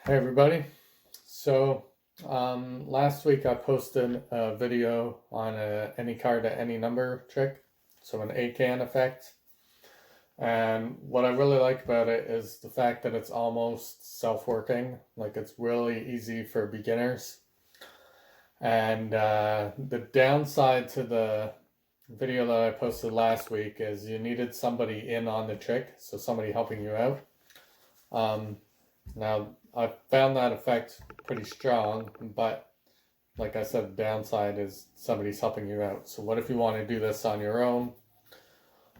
Hey everybody. So last week I posted a video on any card to any number trick, so an ACAAN effect. And what I really like about it is the fact that it's almost self-working, like it's really easy for beginners. And the downside to the video that I posted last week is you needed somebody in on the trick, so somebody helping you out. Now, I found that effect pretty strong, but like I said, the downside is somebody's helping you out. So what if you want to do this on your own?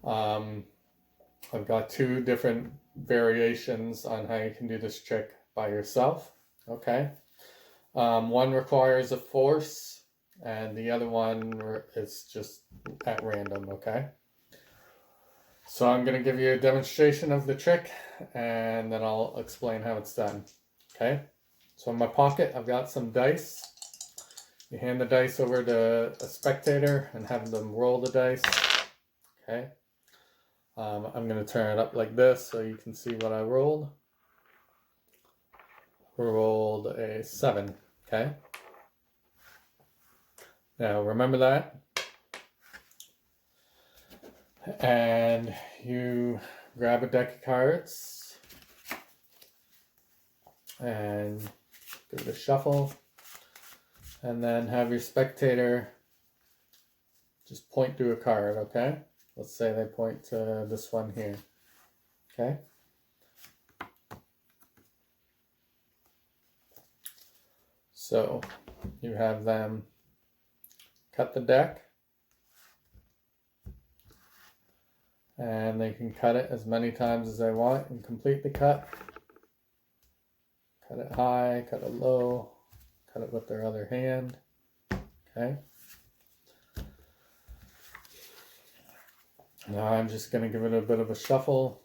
I've got two different variations on how you can do this trick by yourself. Okay. One requires a force, and the other one is just at random. Okay. So I'm going to give you a demonstration of the trick, and then I'll explain how it's done. Okay, so in my pocket I've got some dice. You hand the dice over to a spectator and have them roll the dice. Okay, I'm going to turn it up like this so you can see what I rolled. Rolled a 7. Okay, now remember that. And you grab a deck of cards and give it a shuffle, and then have your spectator just point to a card. Okay, let's say they point to this one here. Okay, so you have them cut the deck, and they can cut it as many times as they want and complete the cut. Cut it high, cut it low, cut it with their other hand. Okay. Now I'm just going to give it a bit of a shuffle.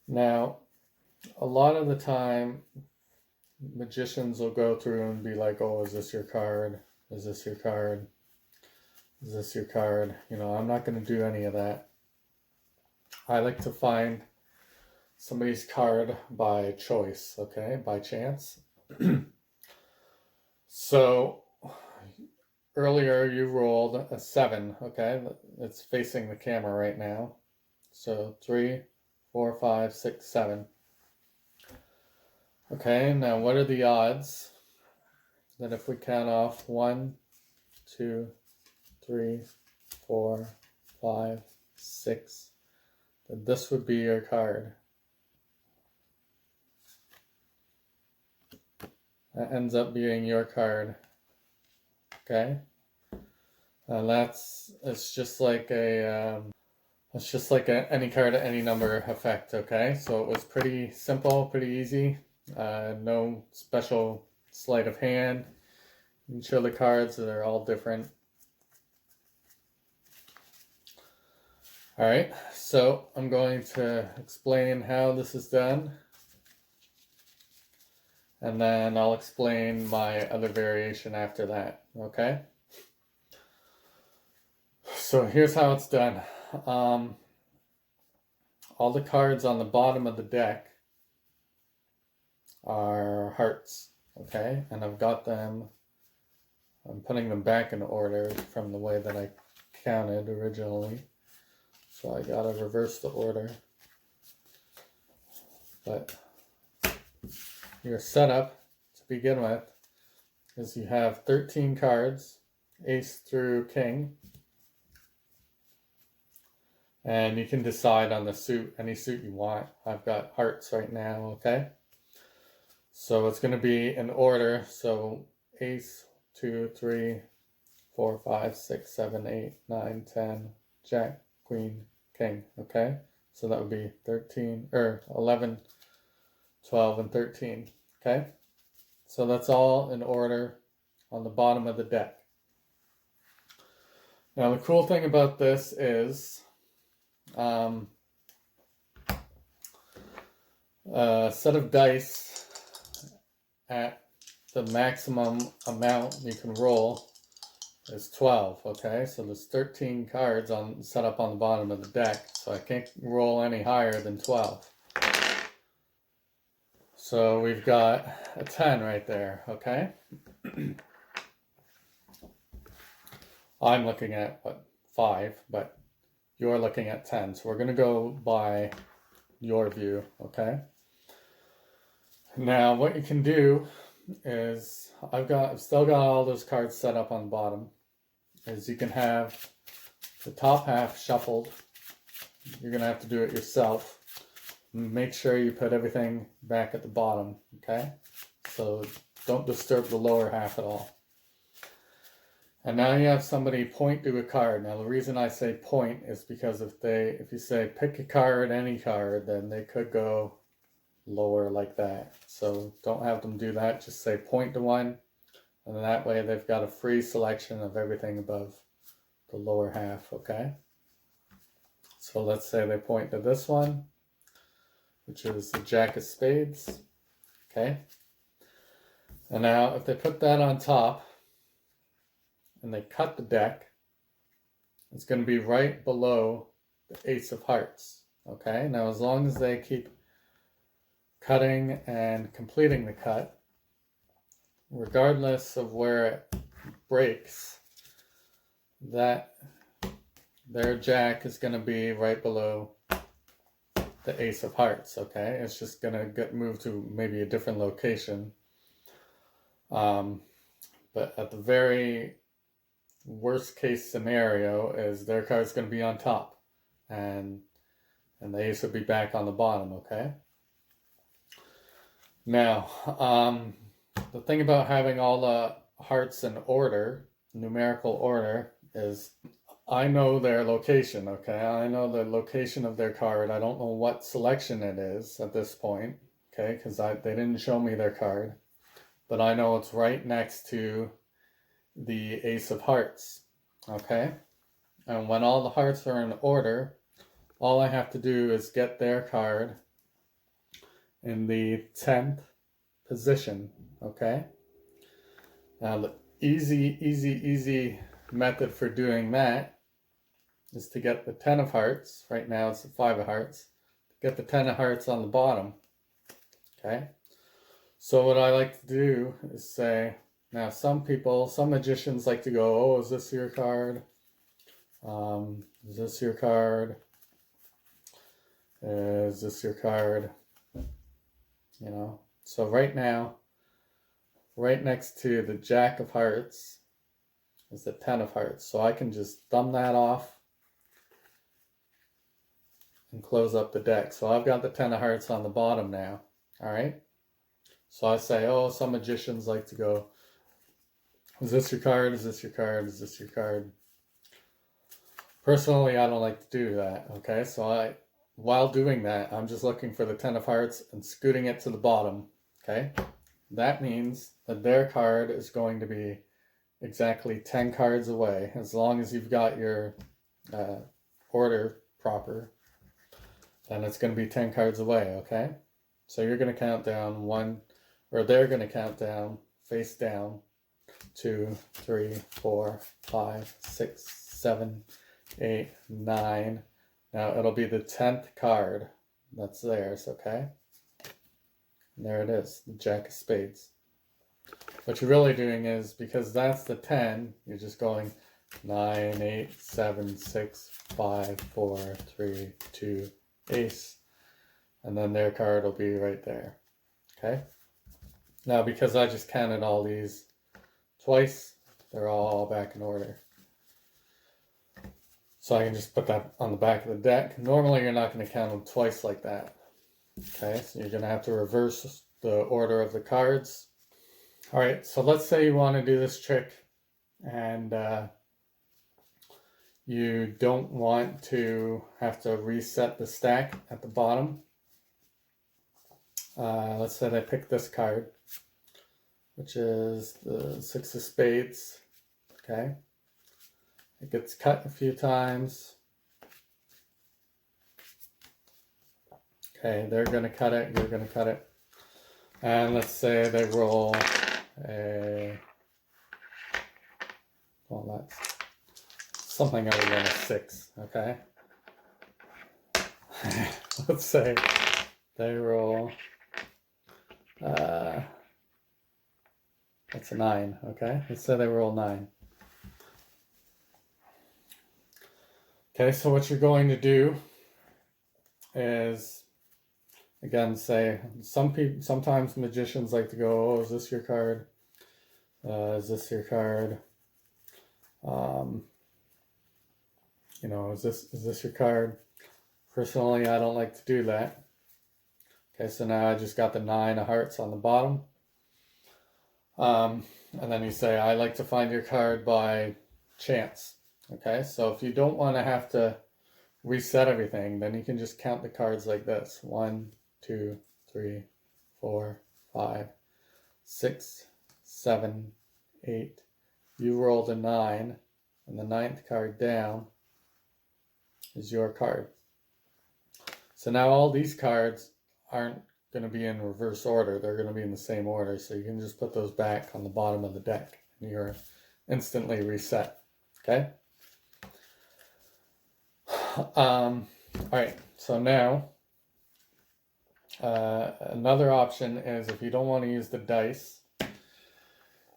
Now, a lot of the time, magicians will go through and be like, oh, is this your card? Is this your card? Is this your card? You know, I'm not going to do any of that. I like to find somebody's card by choice, okay, by chance. So earlier you rolled a 7, okay, it's facing the camera right now. So 3, 4, 5, 6, 7. Okay, now what are the odds that if we count off 1, 2, 3, 4, 5, 6, that this would be your card? That ends up being your card. Okay, it's just like any card at any number effect. Okay, so it was pretty simple, pretty easy. No special sleight of hand. You can show the cards; they're all different. All right, so I'm going to explain how this is done, and then I'll explain my other variation after that. Okay, so here's how it's done. All the cards on the bottom of the deck are hearts, okay, and I've got them, I'm putting them back in order from the way that I counted originally, so I gotta reverse the order. But your setup to begin with is you have 13 cards, ace through king, and you can decide on the suit, any suit you want. I've got hearts right now, okay? So it's going to be in order, so ace, 2, 3, 4, 5, 6, 7, 8, 9, 10, jack, queen, king, okay? So that would be 11, 12, and 13, okay? So that's all in order on the bottom of the deck. Now the cool thing about this is a set of dice at the maximum amount you can roll is 12, okay? So there's 13 cards set up on the bottom of the deck, so I can't roll any higher than 12. So we've got a 10 right there, okay? I'm looking at, 5, but you're looking at 10. So we're going to go by your view, okay? Now what you can do is, I've still got all those cards set up on the bottom, is you can have the top half shuffled. You're going to have to do it yourself. Make sure you put everything back at the bottom, okay? So don't disturb the lower half at all. And now you have somebody point to a card. Now the reason I say point is because if you say pick a card, any card, then they could go lower like that. So don't have them do that. Just say point to one, and that way they've got a free selection of everything above the lower half, okay? So let's say they point to this one, which is the Jack of Spades, okay? And now if they put that on top and they cut the deck, it's going to be right below the Ace of Hearts, okay? Now as long as they keep cutting and completing the cut, regardless of where it breaks, that their Jack is going to be right below the Ace of Hearts, okay? It's just going to get moved to maybe a different location. But at the very worst case scenario is their card's going to be on top, and the ace will be back on the bottom, okay? Now, the thing about having all the hearts in order, numerical order, is I know their location, okay? I know the location of their card. I don't know what selection it is at this point, okay? Because they didn't show me their card. But I know it's right next to the Ace of Hearts, okay? And when all the hearts are in order, all I have to do is get their card in the 10th position, okay? Now the easy method for doing that is to get the 10 of hearts. Right now it's the 5 of hearts. Get the 10 of hearts on the bottom, okay? So what I like to do is say, now some magicians like to go, oh, is this your card? Is this your card? Is this your card? You know, so right now, right next to the Jack of Hearts is the 10 of Hearts. So I can just thumb that off and close up the deck. So I've got the 10 of Hearts on the bottom now, all right? So I say, oh, some magicians like to go, is this your card? Is this your card? Is this your card? Personally, I don't like to do that, okay? So while doing that, I'm just looking for the 10 of Hearts and scooting it to the bottom, okay? That means that their card is going to be exactly 10 cards away, as long as you've got your order proper, then it's going to be 10 cards away, okay? So you're going to count down they're going to count down, face down, 2, 3, 4, 5, 6, 7, 8, 9. Now it'll be the 10th card that's theirs, okay? And there it is, the Jack of Spades. What you're really doing is, because that's the 10, you're just going 9, 8, 7, 6, 5, 4, 3, 2, ace. And then their card will be right there, okay? Now, because I just counted all these twice, they're all back in order. So I can just put that on the back of the deck. Normally, you're not going to count them twice like that. Okay, so you're going to have to reverse the order of the cards. All right, so let's say you want to do this trick and you don't want to have to reset the stack at the bottom. Let's say they pick this card, which is the 6 of Spades, okay? It gets cut a few times. Okay, they're going to cut it, you're going to cut it. And let's say they roll a well, that's something other than a 6, okay? Let's say they roll, that's a 9, okay? Let's say they roll 9. Okay, so what you're going to do is, again, say, sometimes magicians like to go, oh, is this your card? Is this your card? You know, is this your card? Personally, I don't like to do that. Okay, so now I just got the 9 of hearts on the bottom. And then you say, I like to find your card by chance. Okay, so if you don't want to have to reset everything, then you can just count the cards like this. 1, 2, 3, 4, 5, 6, 7, 8. You rolled a 9, and the 9th card down is your card. So now all these cards aren't going to be in reverse order. They're going to be in the same order. So you can just put those back on the bottom of the deck and you're instantly reset. Okay? All right. So now another option is if you don't want to use the dice,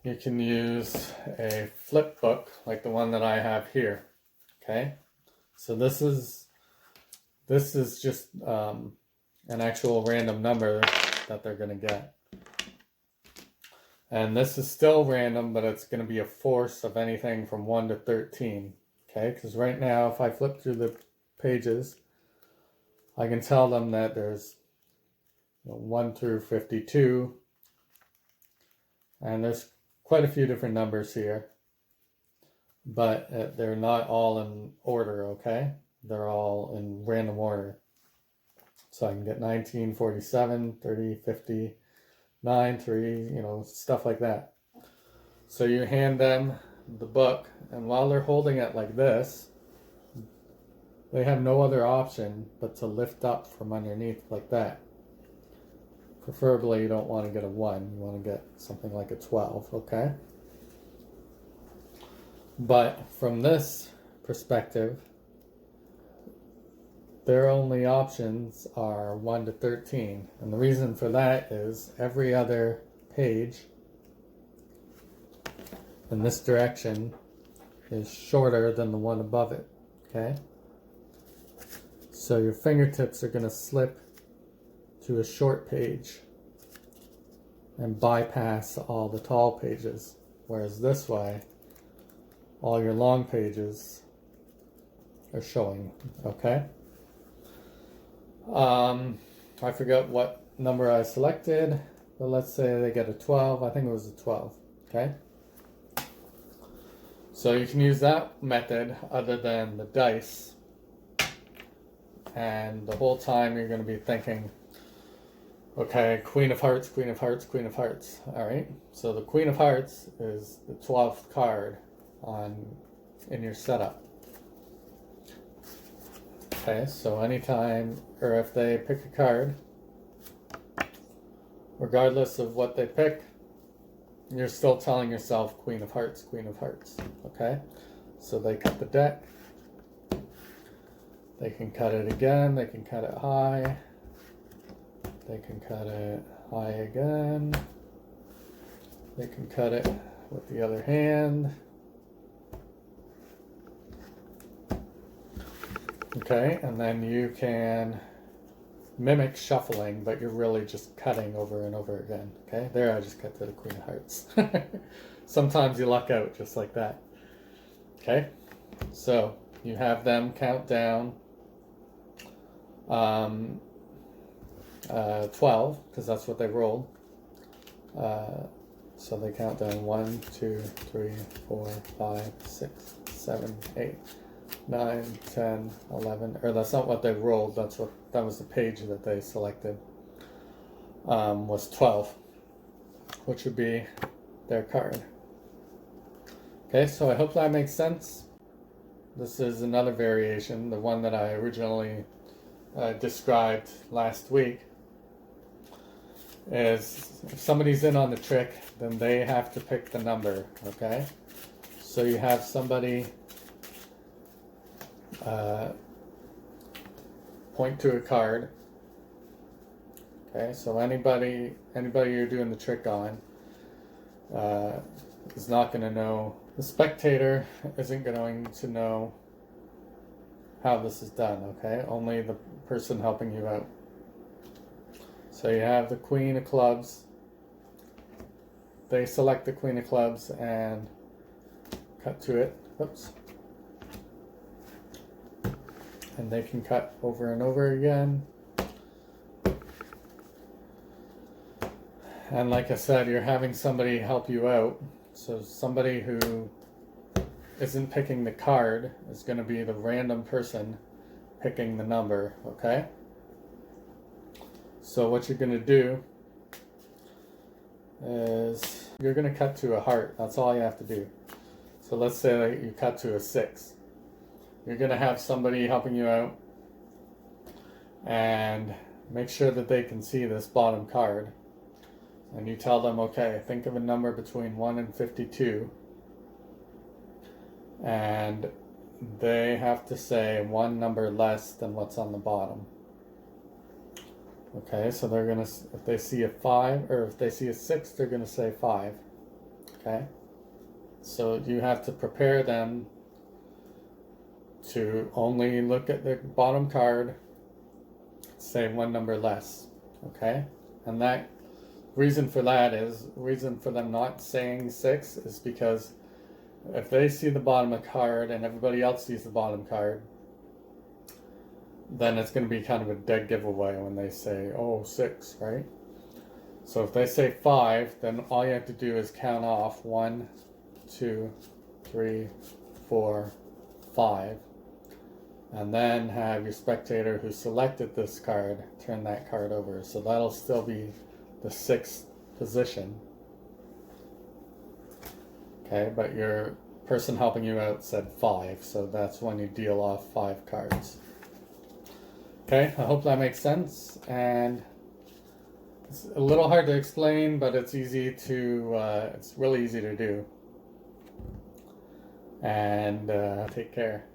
you can use a flip book like the one that I have here. Okay? So this is just an actual random number that they're going to get. And this is still random, but it's going to be a force of anything from 1 to 13. Okay, because right now, if I flip through the pages, I can tell them that there's 1 through 52. And there's quite a few different numbers here. But they're not all in order, okay? They're all in random order. So I can get 19, 47, 30, 50, 9, 3, stuff like that. So you hand them the book, and while they're holding it like this, they have no other option but to lift up from underneath like that. Preferably you don't want to get a 1, you want to get something like a 12, okay? But from this perspective, their only options are 1 to 13. And the reason for that is every other page in this direction is shorter than the one above it, okay? So your fingertips are going to slip to a short page and bypass all the tall pages. Whereas this way, all your long pages are showing, okay? I forgot what number I selected, but let's say they get a 12. I think it was a 12, okay? So you can use that method other than the dice, and the whole time you're going to be thinking, okay, Queen of Hearts, Queen of Hearts, Queen of Hearts, all right? So the Queen of Hearts is the 12th card in your setup. Okay, so anytime, or if they pick a card, regardless of what they pick, you're still telling yourself Queen of Hearts, Queen of Hearts, okay? So they cut the deck, they can cut it again, they can cut it high, they can cut it high again, they can cut it with the other hand. Okay, and then you can mimic shuffling, but you're really just cutting over and over again. Okay, there I just cut to the Queen of Hearts. Sometimes you luck out just like that. Okay, so you have them count down 12, because that's what they rolled. So they count down 1, 2, 3, 4, 5, 6, 7, 8. 9, 10, 11, or that's not what they rolled, that was the page that they selected, was 12, which would be their card. Okay, so I hope that makes sense. This is another variation, the one that I originally described last week, is if somebody's in on the trick, then they have to pick the number, okay? So you have somebody point to a card. Okay, so anybody you're doing the trick on is not going to know. The spectator isn't going to know how this is done, okay? Only the person helping you out. So you have the Queen of Clubs. They select the Queen of Clubs and cut to it. Oops. And they can cut over and over again. And like I said, you're having somebody help you out. So somebody who isn't picking the card is going to be the random person picking the number, okay? So what you're going to do is you're going to cut to a heart. That's all you have to do. So let's say that you cut to a 6. You're going to have somebody helping you out and make sure that they can see this bottom card. And you tell them, okay, think of a number between 1 and 52. And they have to say one number less than what's on the bottom. Okay, so they're going to, if they see a 5, or if they see a 6, they're going to say 5. Okay? So you have to prepare them to only look at the bottom card, say one number less. Okay? And that reason for them not saying 6 is because if they see the bottom of the card and everybody else sees the bottom card, then it's going to be kind of a dead giveaway when they say, oh, 6, right? So if they say 5, then all you have to do is count off 1, 2, 3, 4, 5, and then have your spectator who selected this card turn that card over. So that'll still be the 6th position. Okay, but your person helping you out said 5, so that's when you deal off 5 cards. Okay, I hope that makes sense, and it's a little hard to explain, but it's easy to, it's really easy to do. And take care.